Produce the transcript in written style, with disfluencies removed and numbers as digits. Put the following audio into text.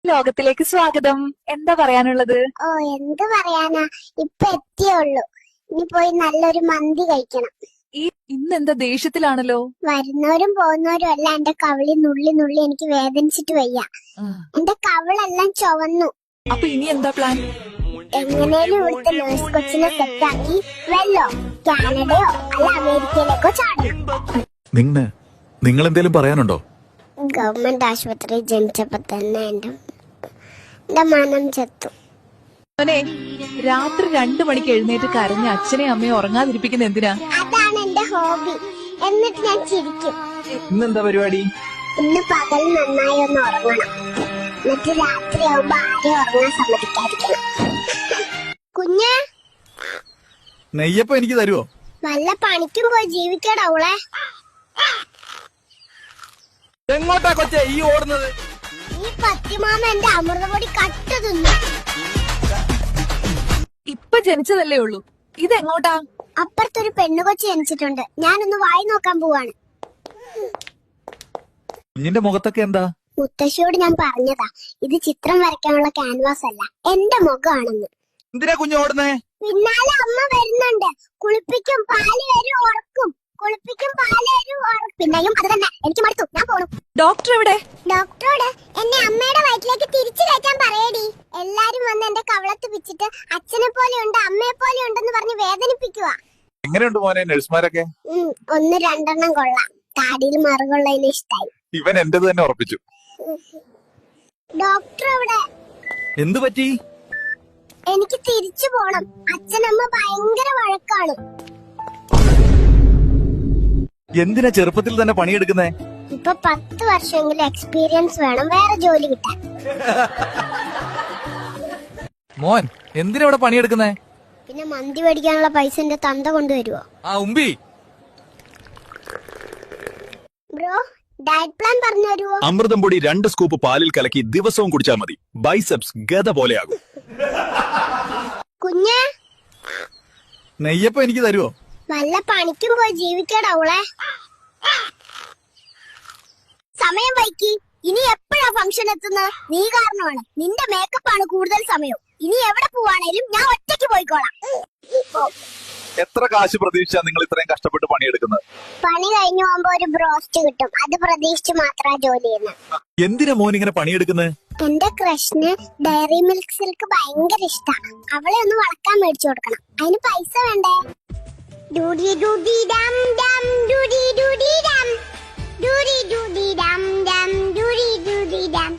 ലോകത്തിലേക്ക് സ്വാഗതം. എന്താ പറയാനുള്ളത്? ഓ, എന്ത് പറയാനാ, ഇപ്പൊ എത്തിയുള്ളൂ. ഇനി പോയി നല്ലൊരു മന്തി കഴിക്കണം. ഇന്നെന്താ ദേഷ്യത്തിലാണല്ലോ? വരുന്നവരും പോകുന്നവരും എല്ലാം എന്റെ കവിളി നുള്ളി നുള്ളി എനിക്ക് വേദനിച്ചിട്ട് വയ്യ. എന്റെ കവിളെല്ലാം ചുവന്നു. അപ്പൊ ഇനി എന്താ പ്ലാൻ? എങ്ങനെയും ഇവിടുത്തെ നേഴ്സ് കൊച്ചിനെ സെറ്റാക്കി വെല്ലോ കാനഡയോ അല്ല അമേരിക്കയിലേക്കോ ചാടണം. നിങ്ങൾ എന്തേലും പറയാനുണ്ടോ? ഗവൺമെന്റ് ആശുപത്രി ജനിച്ചപ്പോ തന്നെ എന്റെ മനം ചത്തു. രാത്രി 2 മണിക്ക് എഴുന്നേറ്റ് കരഞ്ഞ അച്ഛനെയും അമ്മയും ഉറങ്ങാതിരിപ്പിക്കുന്ന എന്തിനാ? അതാണ് എന്റെ ഹോബി. എന്നിട്ട് ഞാൻ ചിരിക്കും. ഇന്നെന്താ പരിപാടി? ഇന്ന് പകൽ നന്നായി ഒന്ന് ഉറങ്ങണം. എന്നിട്ട് രാത്രിയാവുമ്പോ ആരെയും ഉറങ്ങാൻ സമ്മതിക്കാതിരിക്കണം. കുഞ്ഞ്, നെയ്യപ്പം എനിക്ക് തരുവോ? വല്ല പണിക്കും പോയി ജീവിക്കടവളെ. എങ്ങോട്ടാ കൊച്ചേ ഈ ഓടുന്നത്? ഈ പത്തിമാമ എന്റെ അമൃതപൊടി കട്ട് തിന്നു. ഇപ്പൊ ജനിച്ചതല്ലേ ഉള്ളൂ, ഇതെങ്ങോട്ടാ? അപ്പുറത്തൊരു പെണ്ണുകൊച്ചു ജനിച്ചിട്ടുണ്ട്. ഞാനൊന്ന് വായി നോക്കാൻ പോവാണ്. കുഞ്ഞിന്റെ മുഖത്തൊക്കെ എന്താ? മുത്തശ്ശിയോട് ഞാൻ പറഞ്ഞതാ, ഇത് ചിത്രം വരയ്ക്കാനുള്ള ക്യാൻവാസ് അല്ല, എന്റെ മുഖമാണെന്ന്. എന്തിനാ കുഞ്ഞ് ഓടുന്നേ? പിന്നാലെ അമ്മ വരുന്നുണ്ട്. കുളിപ്പിക്കും, പാല് വരും, ഉറക്കും. കുളിപ്പിക്കും, പാല് വരും, ഉറക്കും. പിന്നെയും അത് തന്നെ. എനിക്ക് മടുത്തു, ഞാൻ പോണു. ഡോക്ടർ എവിടെ? ഡോക്ടറോട് എന്നെ അമ്മയുടെ വയറ്റിലേക്ക് തിരിച്ചു കയറ്റാൻ പറയടി. എല്ലാരും വന്ന് എന്റെ കവളത്ത് പിച്ചിട്ട് അച്ഛനെ പോലെ ഉണ്ട് അമ്മയെ പോലെ ഉണ്ടെന്ന് പറഞ്ഞ് വേദനിപ്പിക്കുക. എങ്ങനെയുണ്ട് മോനെ നഴ്സുമാരൊക്കെ? 1-2 കൊള്ളാം. താടിയിൽ മറുകൊള്ളതിന് ഇഷ്ടായി. ഇവൻ എന്റേത് തന്നെ ഉറപ്പിച്ചു. ഡോക്ടർ എവിടെ? എന്തു പറ്റി? എനിക്ക് തിരിച്ചു പോണം. അച്ഛനമ്മ ഭയങ്കര വഴക്കാണ്. എന്തിനാ ചെറുപ്പത്തിൽ തന്നെ പണിയെടുക്കുന്നേ? ഇപ്പൊ 10 വർഷമെങ്കിലും എക്സ്പീരിയൻസ് വേണം വേറെ ജോലി കിട്ടാൻ. മോൻ എന്തിനാ ഇവിടെ പണിയെടുക്കുന്നേ? പിന്നെ മന്തി മേടിക്കാനുള്ള പൈസ എന്റെ തന്ത കൊണ്ടുവരുവോ? ഉമ്പി ബ്രോ, ഡയറ്റ് പ്ലാൻ പറഞ്ഞു തരുവോ? അമൃതം പൊടി 2 സ്കൂപ്പ് പാലിൽ കലക്കി ദിവസവും കുടിച്ചാൽ മതി. ബൈസെപ്സ് ഗദ പോലെയാകും. കുഞ്ഞ്, നെയ്യപ്പം എനിക്ക് തരുവോ? വല്ല പണിക്കും പോയി ജീവിക്കടവളെ. സമയം വൈകി. ഇനി എപ്പോഴാ ഫംഗ്ഷൻ എത്തുന്നത്? നീ കാരണമാണ്. നിന്റെ മേക്കപ്പ് ആണ് കൂടുതൽ സമയം. ഇനി എവിടെ പോവാണേലും ഞാൻ ഒറ്റയ്ക്ക് പോയിക്കോളാം. എത്ര കാശ് പ്രതീക്ഷിച്ചാ നിങ്ങൾ ഇത്രയും കഷ്ടപ്പെട്ട് പണിയെടുക്കുന്നത്? പണി കഴിഞ്ഞു പോകുമ്പോ ഒരു ബ്രോസ്റ്റ് കിട്ടും. അത് പ്രതീക്ഷിച്ച് മാത്രമാ ജോലി ചെയ്യുന്നത്. എന്തിനാ മോൻ ഇങ്ങനെ പണിയെടുക്കുന്നത്? എന്റെ ക്രഷിന് ഡയറി മിൽക്ക് സിൽക്ക് ഭയങ്കര ഇഷ്ടാ. അവളെ ഒന്ന് വളക്കാൻ മേടിച്ചു കൊടുക്കണം. അതിന് പൈസ വേണ്ടേ? ഡൂഡി ഡൂഡി ഡം ഡം ഡൂഡി ഡൂഡി ഡം ഡൂഡി ഡൂഡി ഡം ഡം ഡൂഡി ഡൂഡി ഡം